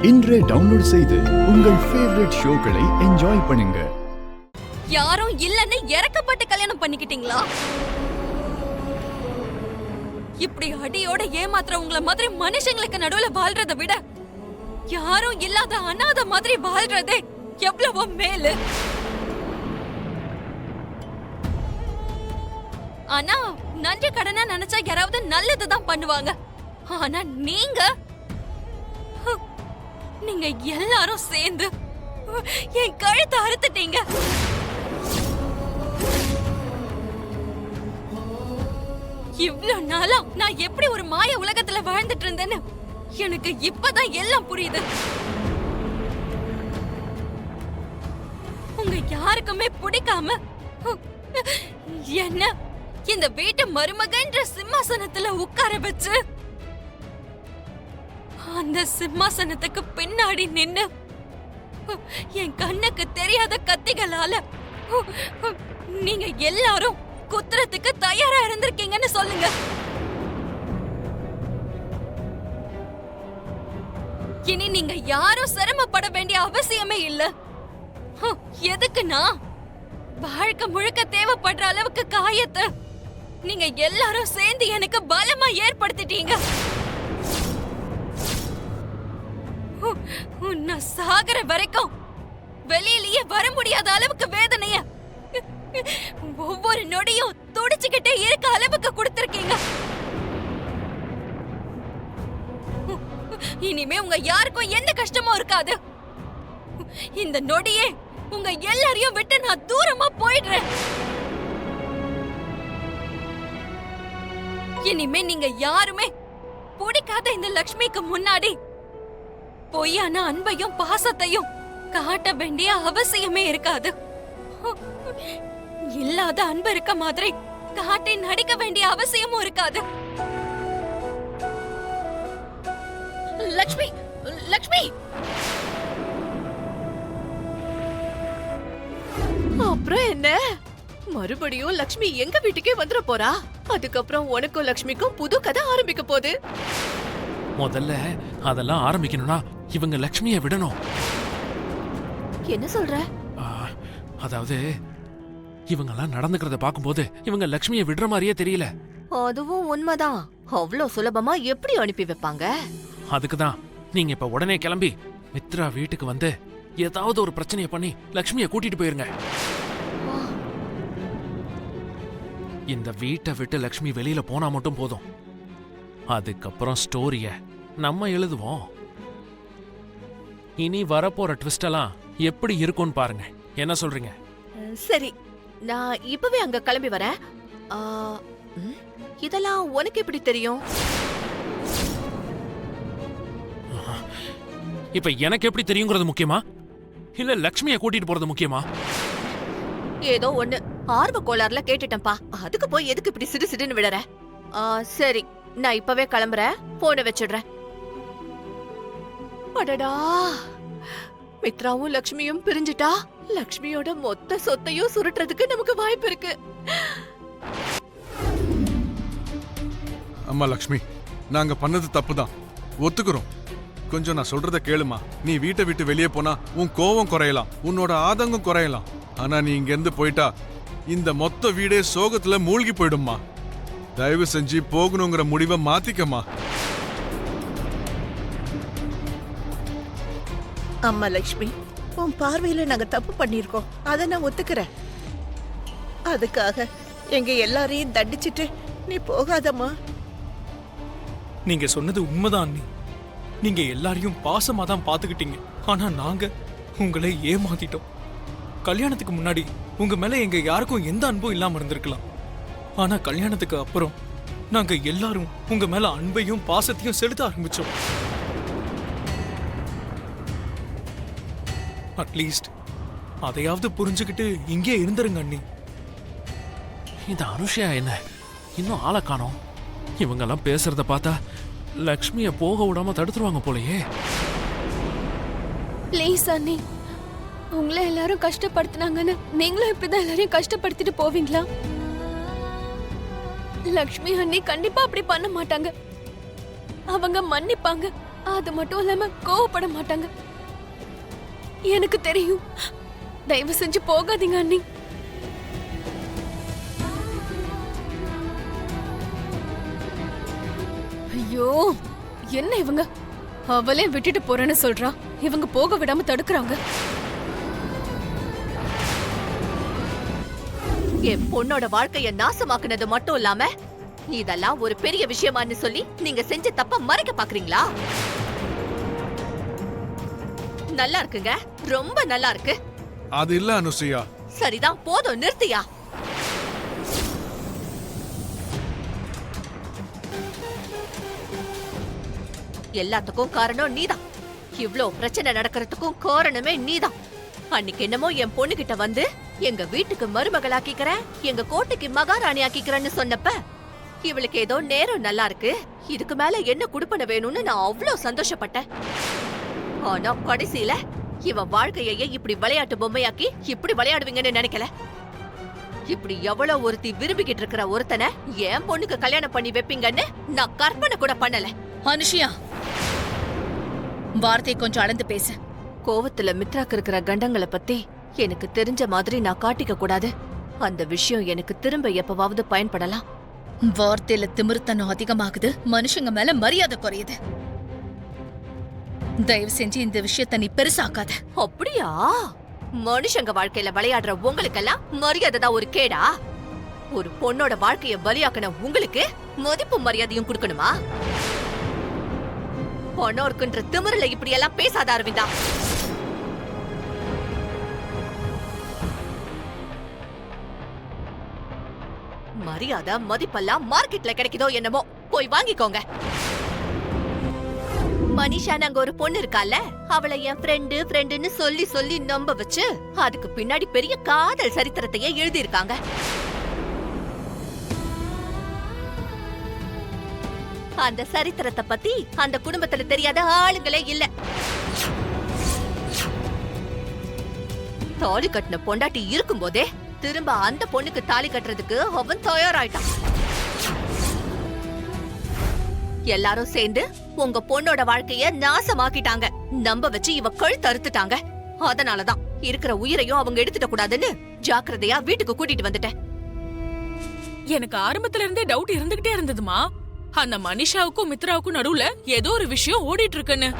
இன்றே டவுன்லோட் செய்து உங்கள் ஃபேவரட் ஷோக்களை என்ஜாய் பண்ணுங்க. யாரும் இல்லன்னு இறக்கப்பட்டு கல்யாணம் பண்ணிக்கிட்டீங்களா? இப்படி அடியோட ஏமாத்துறவங்கள மாதிரி மனுஷங்களுக்கு நடுவுல வாழ்றதை விட யாரும் இல்லாத அனாத மாதிரி வாழ்றதே எவ்வளவோ மேலு. ஆனா நன்றி கடனா நினைச்சா யாராவது நல்லதுதான் பண்ணுவாங்க. ஆனா நீங்க எல்லாரும் சேர்ந்து என் கழுத்தை அறுத்துட்டீங்க. இவ்ளோ நாளா நான் எப்படி ஒரு மாய உலகத்துல வாழ்ந்துட்டு இருந்தேன்னு எனக்கு இப்பதான் எல்லாம் புரியுது. உங்க யாருக்குமே பிடிக்காம என்ன இந்த வீட்டு மருமகன்ற சிம்மாசனத்துல உட்கார வச்சு அந்த சிம்மாசனத்துக்கு பின்னாடி நின்னு என் கண்ணுக்கு தெரியாத கத்திகளால நீங்க எல்லாரும் குத்துறதுக்கு தயாரா இருந்திருக்கீங்கன்னு சொல்லுங்க. இனி நீங்க யாரும் சிரமப்பட வேண்டிய அவசியமே இல்ல. எதுக்குன்னா வாழ்க்கை முழுக்க தேவைப்படுற அளவுக்கு காயத்தை நீங்க எல்லாரும் சேர்ந்து எனக்கு பலமா ஏற்படுத்திட்டீங்க. நான் சாகர வரைக்கும் வெளியிலேயே வர முடியாத அளவுக்கு வேதனைய ஒவ்வொரு நொடியும் துடிச்சுக்கிட்டே இருக்க அளவுக்கு கொடுத்திருக்கீங்க. இனிமே உங்க யாருக்கும் எந்த கஷ்டமும் இருக்காது. இந்த நொடியே உங்க எல்லாரையும் விட்டு நான் தூரமா போயிடுறேன். இனிமே நீங்க யாருமே பிடிக்காத இந்த லக்ஷ்மிக்கு முன்னாடி பொய்யான அன்பையும் பாசத்தையும் காட்ட வேண்டிய அவசியமே இருக்காது. இல்லாத அன்பு இருக்க மாதிரி காட்டி நடிக்க வேண்டிய அவசியமும் இருக்காது. லக்ஷ்மி, லக்ஷ்மி. அப்புறம் என்ன, மறுபடியும் லக்ஷ்மி எங்க வீட்டுக்கே வந்துட போறா. அதுக்கப்புறம் உனக்கும் லக்ஷ்மிக்கும் புது கதை ஆரம்பிக்க போகுது. முதல்ல அதெல்லாம் ஆரம்பிக்கணும்னா இவங்க லக்ஷ்மியை விடணும். என்ன சொல்ற? அதாவது இவங்கெல்லாம் நடந்துக்கிறத பாக்கும்போது இவங்க லக்ஷ்மியை விடுற மாதிரியே தெரியல. அதுவும் உண்மைதான். அவ்வளவு சுலபமா எப்படி அனுப்பி வைப்பாங்க? அதுக்குதான் நீங்க இப்ப உடனே கிளம்பி மித்ரா வீட்டுக்கு வந்து ஏதாவது ஒரு பிரச்சனையை பண்ணி லக்ஷ்மியை கூட்டிட்டு போயிருங்க. இந்த வீட்டை விட்டு லக்ஷ்மி வெளியில போனா மட்டும் போதும். அதுக்கப்புறம் ஸ்டோரிய நம்ம எழுதுவோம். இனி வரப்போற ட்விஸ்ட் எல்லாம் எப்படி இருக்கும்னு பாருங்க. என்ன சொல்றீங்க? சரி, நான் இப்பவே அங்க கிளம்பி வரேன். இதெல்லாம் உனக்கு எப்படி தெரியும்? இப்ப எனக்கு எப்படி தெரியுங்கிறது முக்கியமா இல்ல லக்ஷ்மியை கூட்டிட்டு போறது முக்கியமா? ஏதோ ஒண்ணு ஆர்வ கோளாறுல கேட்டுட்டேன்பா. அதுக்கு போய் எதுக்கு இப்படி சிடு சிடுன்னு விடற? சரி, நான் இப்பவே கிளம்புறேன். போன வச்சிடுறேன். அடடா, மித்ராவும் லக்ஷ்மியும் பிரிஞ்சிட்டா லக்ஷ்மியோட மொத்த சொத்தையும் சுருட்டுறதுக்கு நமக்கு வாய்ப்பு இருக்கு. அம்மா லக்ஷ்மி, நாங்க பண்ணது தப்புதான், ஒத்துக்கிறோம். கொஞ்சம் நான் சொல்றத கேளுமா. நீ வீட்டை விட்டு வெளியே போனா உன் கோவம் குறையலாம், உன்னோட ஆதங்கம் குறையலாம். ஆனா நீ இங்க இருந்து போயிட்டா இந்த மொத்த வீடே சோகத்துல மூழ்கி போயிடும்மா. தயவு செஞ்சு போகணுங்கிற முடிவை மாத்திக்கமா. அம்மா லட்சுமி, உன் பார்வையில நாங்க தப்பு பண்ணிருக்கோம், அதை நான் ஒத்துக்கிறேன். அதுக்காக எங்க எல்லாரையும் தண்டிச்சிட்டு நீ போகாதம்மா. நீங்க சொன்னது உண்மைதான் அண்ணி. நீங்க எல்லாரையும் பாசமா தான் பாத்துக்கிட்டீங்க. ஆனா நாங்க உங்களை ஏமாத்திட்டோம். கல்யாணத்துக்கு முன்னாடி உங்க மேல எங்க யாருக்கும் எந்த அன்பும் இல்லாம இருந்திருக்கலாம். ஆனா கல்யாணத்துக்கு அப்புறம் நாங்க எல்லாரும் உங்க மேல அன்பையும் பாசத்தையும் செலுத்த ஆரம்பிச்சோம். அட்லீஸ்ட் அதையாவது புரிஞ்சுக்கிட்டு இங்கே இருந்துருங்க அண்ணி. இந்த அனுஷா என்ன இன்னும் ஆளை காணோம். இவங்கெல்லாம் பேசுறத பார்த்தா லக்ஷ்மிய போக விடாம தடுத்துருவாங்க போலயே. ப்ளீஸ் அண்ணி, உங்களை எல்லாரும் கஷ்டப்படுத்தினாங்கன்னு நீங்களும் இப்படிதான் எல்லாரையும் கஷ்டப்படுத்திட்டு போவீங்களா? லக்ஷ்மி அண்ணி கண்டிப்பா அப்படி பண்ண மாட்டாங்க. அவங்க மன்னிப்பாங்க. அது மட்டும் இல்லாம கோவப்பட மாட்டாங்க. எனக்கு தெரியும். தயவு செஞ்சு போகாதீங்க அண்ணி. ஐயோ, என்ன இவங்க அவளே விட்டுட்டு போறேன்னு சொல்றா, இவங்க போக விடாம தடுக்கறாங்க. என் பொண்ணோட வாழ்க்கைய நாசமாக்குனது மட்டும் இல்லாம இதெல்லாம் ஒரு பெரிய விஷயமான்னு சொல்லி நீங்க செஞ்ச தப்ப மறைக்க பாக்குறீங்களா? நல்லா இருக்குங்க, ரொம்ப நல்லா இருக்கு. அது இல்ல அனுசுயா. சரிதான், போதும், நிறுத்தியா. எல்லாத்துக்கும் காரணம் நீதான். இவ்ளோ பிரச்சனை நடக்கிறதுக்கும் காரணமே நீதான். அன்னைக்கு என்னமோ என் பொண்ணு கிட்ட வந்து எங்க வீட்டுக்கு மருமகளாக்கிக்கிறேன், எங்க கோட்டைக்கு மகாராணி ஆக்கிக்கிறேன்னு சொன்னப்ப இவளுக்கு ஏதோ நேரம் நல்லா இருக்கு, இதுக்கு மேல என்ன குடுப்பன வேணும்னு நான் அவ்ளோ சந்தோஷப்பட்டேன். ஆனா கடைசியில இவ வாழ்க்கையே இப்படி விளையாட்டு பொம்மையாக்கி இப்படி விளையாடுவீங்கன்னு நினைக்கல. இப்படி எவ்வளவு ஒருத்தி விரும்பிக்கிட்டு இருக்கிற ஒருத்தனை என் பொண்ணுக்கு கல்யாணம் பண்ணி வைப்பீங்கன்னு நான் கற்பனை கூட பண்ணல. அனுஷியா, வார்த்தை கொஞ்சம் அளந்து பேசு. கோவத்துல மித்ராக்கு இருக்கிற கண்டங்களை பத்தி எனக்கு தெரிஞ்ச மாதிரி நான் காட்டிக்க கூடாது. அந்த விஷயம் எனக்கு திரும்ப எப்பவாவது பயன்படலாம். வார்த்தையில திமிர்த்தனம் அதிகமாகுது, மனுஷங்க மேல மரியாதை குறையுது. தயவு செஞ்சு இந்த விஷயத்த நீ பெருசாக்காத. அப்படியா? மனுஷங்க வாழ்க்கையில விளையாடுற உங்களுக்கெல்லாம் மரியாதை தான் ஒரு கேடா? ஒரு பொண்ணோட வாழ்க்கைய பலியாக்கின உங்களுக்கு மதிப்பு மரியாதையும் கொடுக்கணுமா? பணம் இருக்குன்ற திமிருல இப்படி எல்லாம் பேசாத அரவிந்தா. மரியாதை மதிப்பெல்லாம் மார்க்கெட்ல கிடைக்குதோ என்னமோ, போய் வாங்கிக்கோங்க. மனிஷா, நாங்க ஒரு பொண்ணு இருக்கால, அவளை என் ஃப்ரெண்டுன்னு சொல்லி சொல்லி நம்ப வச்சு அதுக்கு பின்னாடி பெரிய காதல் சரித்திரத்தையே எழுதியிருக்காங்க. அந்த சரித்திரத்தை பத்தி அந்த குடும்பத்துல தெரியாத ஆளுங்களே இல்ல. தாலி கட்டின பொண்டாட்டி இருக்கும் போதே திரும்ப அந்த பொண்ணுக்கு தாலி கட்டுறதுக்கு அவன் தயாராயிட்டான். எல்லாரும் சேர்ந்து உங்க பொண்ணோட வாழ்க்கைய நாசமாக்கிட்டாங்க, நம்ப வச்சு இவ கழுத்து அறுத்துட்டாங்க. அதனாலதான் இருக்கிற உயிரையும் அவங்க எடுத்துட கூடாதுன்னு ஜாக்கிரதையா வீட்டுக்கு கூட்டிட்டு வந்துட்டேன். எனக்கு ஆரம்பத்துல இருந்தே டவுட் இருந்துகிட்டே இருந்ததுமா, அந்த மனிஷாவுக்கும் மித்ராவுக்கும் நடுவுல ஏதோ ஒரு விஷயம் ஓடிட்டு இருக்குன்னு.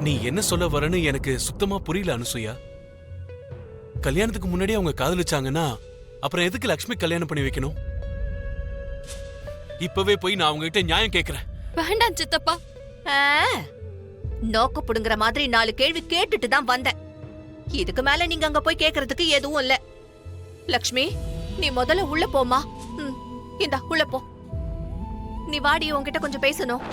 நீ என்ன சொல்ல வரன்னு எனக்கு சுத்தமா புரியல அனுசுயா. கல்யாணத்துக்கு முன்னாடியே அவங்க காதலிச்சாங்கன்னா அப்புறம் எதுக்கு லக்ஷ்மி கல்யாணம் பண்ணி வைக்கணும்? இப்பவே போய் நான் அவங்க கிட்ட நியாயம் கேக்குறேன். வேண்டாம் சித்தப்பா. நோக்க புடுங்குற மாதிரி 4 கேள்வி கேட்டுட்டு தான் வந்தேன். இதுக்கு மேல நீங்க அங்க போய் கேக்குறதுக்கு எதுவும் இல்ல. லக்ஷ்மி, நீ முதல்ல உள்ள போமா. இந்தா உள்ள போ. நீ வாடி, உன்கிட்ட கொஞ்சம் பேசணும்.